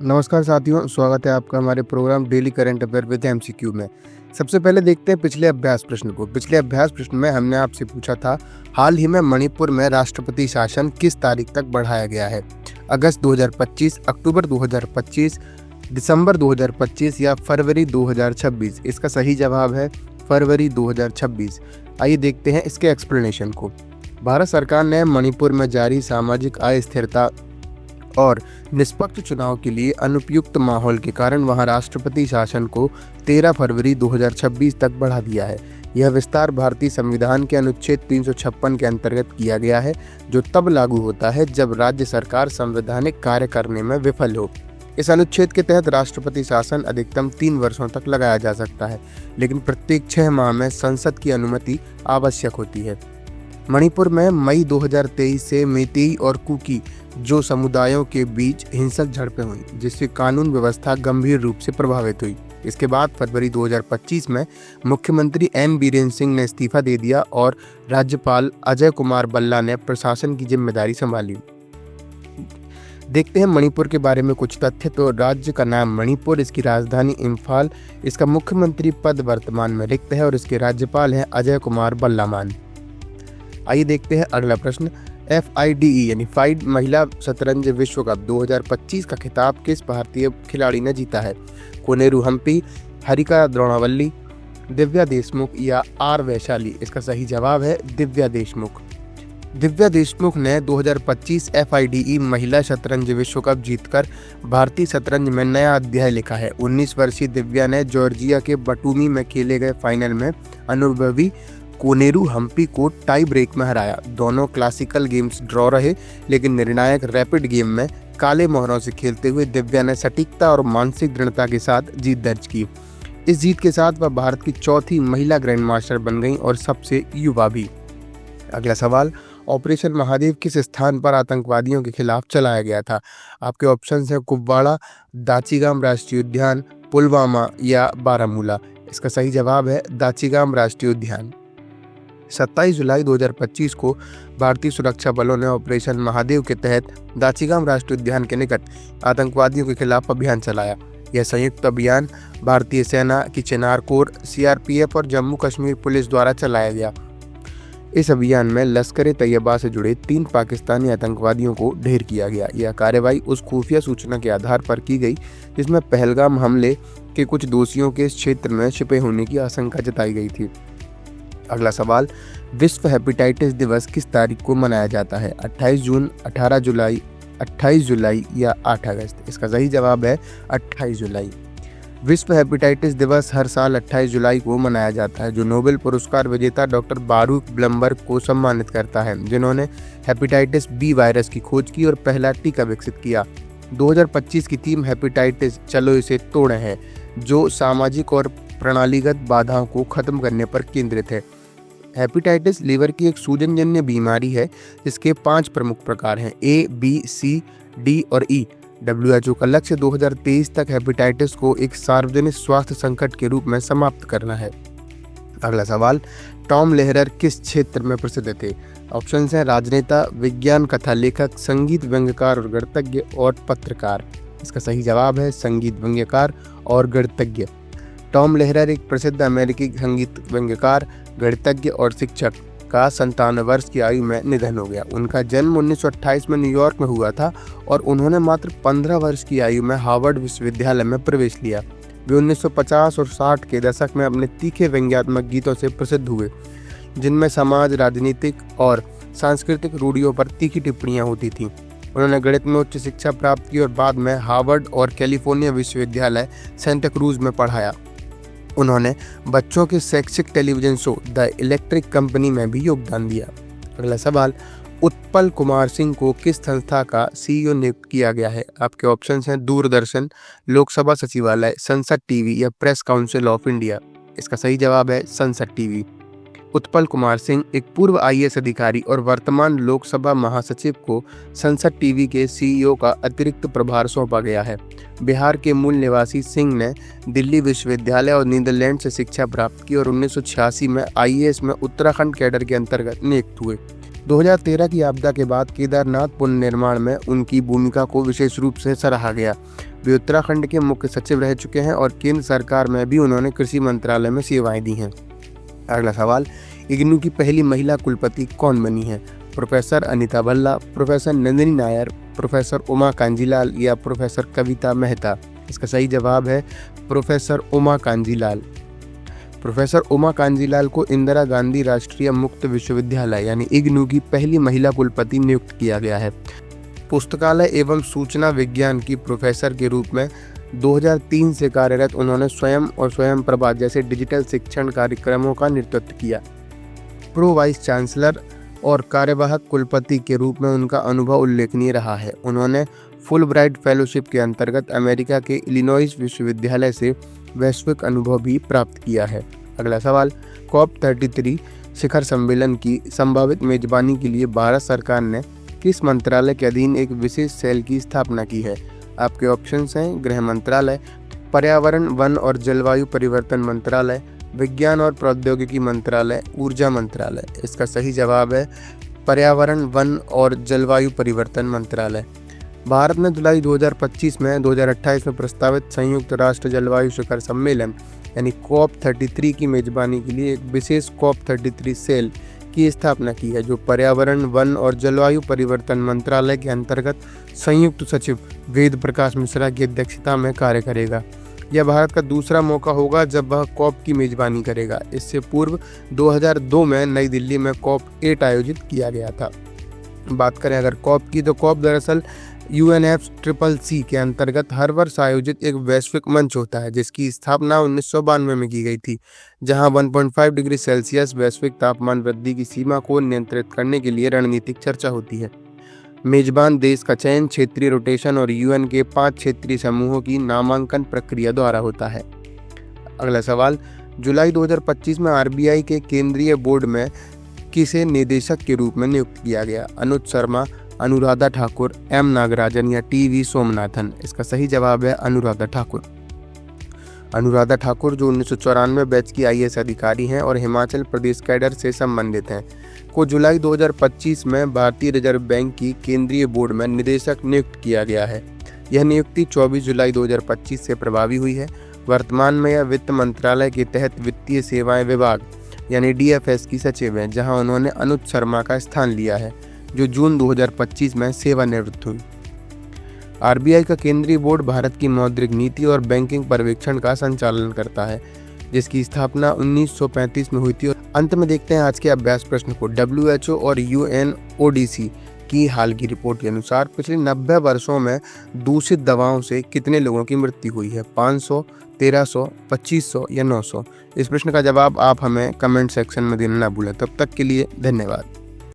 नमस्कार साथियों, स्वागत है आपका हमारे program daily current affair with MCQ में। सबसे पहले देखते हैं पिछले अभ्यास प्रश्न को। पिछले अभ्यास प्रश्न में हमने आपसे पूछा था, हाल ही में मणिपुर में राष्ट्रपति शासन किस तारीख तक बढ़ाया गया है? अगस्त 2025, अक्टूबर 2025, दिसंबर 2025 या फरवरी 2026? इसका सही जवाब है फरवरी 2026। आइए देखते हैं इसके एक्सप्लेनेशन को। भारत सरकार ने मणिपुर में जारी सामाजिक अस्थिरता और निष्पक्ष चुनाव के लिए अनुपयुक्त माहौल के कारण वहां राष्ट्रपति शासन को 13 फरवरी 2026 तक बढ़ा दिया है। यह विस्तार भारतीय संविधान के अनुच्छेद 356 के अंतर्गत किया गया है, जो तब लागू होता है जब राज्य सरकार संवैधानिक कार्य करने में विफल हो। इस अनुच्छेद के तहत राष्ट्रपति शासन अधिकतम 3 वर्षों तक लगाया जा सकता है, लेकिन प्रत्येक 6 माह में संसद की अनुमति आवश्यक होती है। मणिपुर में मई 2023 से मेतेई और कुकी जो समुदायों के बीच हिंसक झड़पें हुई, जिससे कानून व्यवस्था गंभीर रूप से प्रभावित हुई। इसके बाद फरवरी 2025 में मुख्यमंत्री एम बीरेन सिंह ने इस्तीफा दे दिया और राज्यपाल अजय कुमार भल्ला ने प्रशासन की जिम्मेदारी संभाली। देखते हैं मणिपुर के बारे में कुछ तथ्य। तो राज्य का नाम मणिपुर, इसकी राजधानी इम्फाल, इसका मुख्यमंत्री पद वर्तमान में रिक्त है और इसके राज्यपाल हैं अजय कुमार भल्लामान। आइए देखते हैं अगला प्रश्न। FIDE यानी फाइड महिला शतरंज विश्व कप 2025 का खिताब किस भारतीय खिलाड़ी ने जीता है? कोनेरू हम्पी, हरिका द्रोणावल्ली, दिव्या देशमुख या आर वैशाली? इसका सही जवाब है दिव्या देशमुख। दिव्या देशमुख ने 2025 FIDE महिला शतरंज विश्व कप जीतकर भारतीय शतरंज में नया अध्याय लिखा है। 19 वर्षीय दिव्या ने जॉर्जिया के बटूमी में खेले गए फाइनल में अनुभवी कोनेरू हम्पी को टाई ब्रेक में हराया। दोनों क्लासिकल गेम्स ड्रॉ रहे, लेकिन निर्णायक रैपिड गेम में काले मोहरों से खेलते हुए दिव्या ने सटीकता और मानसिक दृढ़ता के साथ जीत दर्ज की। इस जीत के साथ वह भारत की चौथी महिला ग्रैंड मास्टर बन गईं और सबसे युवा भी। अगला सवाल, ऑपरेशन महादेव किस स्थान पर आतंकवादियों के खिलाफ चलाया गया था? आपके ऑप्शन हैं कुपवाड़ा, दाचीगाम राष्ट्रीय उद्यान, पुलवामा या बारामूला? इसका सही जवाब है दाचीगाम राष्ट्रीय उद्यान। 27 जुलाई 2025 को भारतीय सुरक्षा बलों ने ऑपरेशन महादेव के तहत दाचीगाम राष्ट्रीय उद्यान के निकट आतंकवादियों के खिलाफ अभियान चलाया। यह संयुक्त अभियान भारतीय सेना की चिनार कोर, CRPF और जम्मू कश्मीर पुलिस द्वारा चलाया गया। इस अभियान में लश्कर-ए-तैयबा से जुड़े 3 पाकिस्तानी आतंकवादियों को ढेर किया गया। यह कार्रवाई उस खुफिया सूचना के आधार पर की गई जिसमें पहलगाम हमले के कुछ दोषियों के इस क्षेत्र में छिपे होने की आशंका जताई गई थी। अगला सवाल, विश्व हेपेटाइटिस दिवस किस तारीख को मनाया जाता है? 28 जून, 18 जुलाई, 28 जुलाई या 8 अगस्त? इसका सही जवाब है 28 जुलाई। विश्व हेपेटाइटिस दिवस हर साल 28 जुलाई को मनाया जाता है, जो नोबेल पुरस्कार विजेता डॉक्टर बारूक ब्लमबर्ग को सम्मानित करता है, जिन्होंने हेपेटाइटिस बी वायरस की खोज की और पहला टीका विकसित किया। 2025 की थीम हेपेटाइटिस चलो इसे तोड़े है, जो सामाजिक और प्रणालीगत बाधाओं को खत्म करने पर केंद्रित है। हेपेटाइटिस लीवर की एक सूजनजन्य बीमारी है जिसके 5 प्रमुख प्रकार हैं, A, B, C, D और E। WHO का लक्ष्य 2023 तक हेपेटाइटिस को एक सार्वजनिक स्वास्थ्य संकट के रूप में समाप्त करना है। अगला सवाल, टॉम लेहरर किस क्षेत्र में प्रसिद्ध थे? ऑप्शंस हैं राजनेता, विज्ञान कथा लेखक, संगीत व्यंग्यकार और गणितज्ञ और पत्रकार। इसका सही जवाब है संगीत व्यंग्यकार और गणितज्ञ। टॉम लेहरर एक प्रसिद्ध अमेरिकी संगीत व्यंग्यकार, गणितज्ञ और शिक्षक का 57 वर्ष की आयु में निधन हो गया। उनका जन्म 1928 में न्यूयॉर्क में हुआ था और उन्होंने मात्र 15 वर्ष की आयु में हार्वर्ड विश्वविद्यालय में प्रवेश लिया। वे 1950 और 60 के दशक में अपने तीखे व्यंग्यात्मक गीतों से प्रसिद्ध हुए, जिनमें समाज, राजनीतिक और सांस्कृतिक रूढ़ियों पर तीखी टिप्पणियां होती थीं। उन्होंने गणित में उच्च शिक्षा प्राप्त की और बाद में हार्वर्ड और कैलिफोर्निया विश्वविद्यालय सेंटा क्रूज में पढ़ाया। उन्होंने बच्चों के शैक्षिक television show the electric company में भी योगदान दिया। अगला सवाल, उत्पल कुमार सिंह को किस संस्था का CEO नियुक्त किया गया है? आपके ऑप्शंस हैं दूरदर्शन, लोकसभा सचिवालय, संसद टीवी या प्रेस काउंसिल ऑफ इंडिया? इसका सही जवाब है संसद टीवी। उत्पल कुमार सिंह एक पूर्व IAS अधिकारी और वर्तमान लोकसभा महासचिव को संसद टीवी के CEO का अतिरिक्त प्रभार सौंपा गया है। बिहार के मूल निवासी सिंह ने दिल्ली विश्वविद्यालय और नीदरलैंड से शिक्षा प्राप्त की और 1986 में IAS में उत्तराखंड कैडर के अंतर्गत नियुक्त हुए। 2013 की आपदा के बाद केदारनाथ पुनर्निर्माण में उनकी भूमिका को विशेष रूप से सराहा गया। वे उत्तराखंड के मुख्य सचिव रह चुके हैं और केंद्र सरकार में भी उन्होंने कृषि मंत्रालय में सेवाएं दी हैं। अगला सवाल, इग्नू की पहली महिला कुलपति कौन बनी है? Professor Anita Bhalla, professor Nandini Nair, professor Uma Kanjilal या प्रोफेसर कविता मेहता? इसका सही जवाब है प्रोफेसर उमा कांजीलाल। प्रोफेसर उमा कांजीलाल को इंदिरा गांधी राष्ट्रीय मुक्त विश्वविद्यालय यानी इग्नू की पहली महिला कुलपति नियुक्त किया गया है। पुस्तकालय एवं सूचना विज्ञान की प्रोफेसर के रूप में 2003 से कार्यरत उन्होंने स्वयं और स्वयं प्रभा जैसे डिजिटल शिक्षण कार्यक्रमों का नेतृत्व किया। प्रो वाइस चांसलर और कार्यवाहक कुलपति के रूप में उनका अनुभव उल्लेखनीय रहा है। उन्होंने फुलब्राइट फेलोशिप के अंतर्गत अमेरिका के इलिनॉइस विश्वविद्यालय से वैश्विक अनुभव भी प्राप्त किया है। अगला सवाल, COP33 शिखर सम्मेलन की संभावित मेजबानी के लिए भारत सरकार ने किस मंत्रालय के अधीन एक विशेष सेल की स्थापना की है? आपके ऑप्शंस हैं गृह मंत्रालय, पर्यावरण वन और जलवायु परिवर्तन मंत्रालय, विज्ञान और प्रौद्योगिकी मंत्रालय, ऊर्जा मंत्रालय। इसका सही जवाब है पर्यावरण वन और जलवायु परिवर्तन मंत्रालय। भारत ने जुलाई 2025 में 2028 में प्रस्तावित संयुक्त राष्ट्र जलवायु शिखर सम्मेलन यानी COP33 की मेजबानी के लिए एक विशेष COP33 सेल की स्थापना की है, जो पर्यावरण वन और जलवायु परिवर्तन मंत्रालय के अंतर्गत संयुक्त सचिव वेद प्रकाश मिश्रा की अध्यक्षता में कार्य करेगा। यह भारत का दूसरा मौका होगा जब वह COP की मेजबानी करेगा। इससे पूर्व 2002 में नई दिल्ली में COP8 आयोजित किया गया था। बात करें अगर COP की, तो COP दरअसल UNFCCC के अंतर्गत हर वर्ष आयोजित एक वैश्विक मंच होता है, जिसकी स्थापना 1992 में की गई थी, जहां 1.5 डिग्री सेल्सियस वैश्विक तापमान वृद्धि की सीमा को नियंत्रित करने के लिए रणनीतिक चर्चा होती है। मेजबान देश का चयन क्षेत्रीय रोटेशन और UN के 5 क्षेत्रीय समूहों की नामांकन प्रक्रिया द्वारा होता है। अगला सवाल, जुलाई 2025 में RBI के केंद्रीय बोर्ड में किसे निदेशक के रूप में नियुक्त किया गया? अनुज शर्मा, अनुराधा ठाकुर, M नागराजन या TV सोमनाथन? इसका सही जवाब है अनुराधा ठाकुर। अनुराधा ठाकुर जो 1994 बैच की IAS अधिकारी हैं और हिमाचल प्रदेश कैडर से संबंधित हैं, को जुलाई 2025 में भारतीय रिजर्व बैंक की केंद्रीय बोर्ड में निदेशक नियुक्त किया गया है। यह नियुक्ति 24 जुलाई 2025 से प्रभावी हुई है। वर्तमान में यह वित्त मंत्रालय के तहत वित्तीय सेवाएं विभाग यानी DFS की सचिव हैं, जहां उन्होंने अनुज शर्मा का स्थान लिया है, जो जून 2025 में सेवानिवृत्त हुई। RBI का केंद्रीय बोर्ड भारत की मौद्रिक नीति और बैंकिंग पर्यवेक्षण का संचालन करता है, जिसकी स्थापना 1935 में हुई थी। अंत में देखते हैं आज के अभ्यास प्रश्न को। WHO और UNODC की हाल की रिपोर्ट के अनुसार पिछले 90 वर्षों में दूषित दवाओं से कितने लोगों की मृत्यु हुई है? 500, 1300, 2500 या 900? इस प्रश्न का जवाब आप हमें कमेंट सेक्शन में देना ना भूलें। तब तक के लिए धन्यवाद।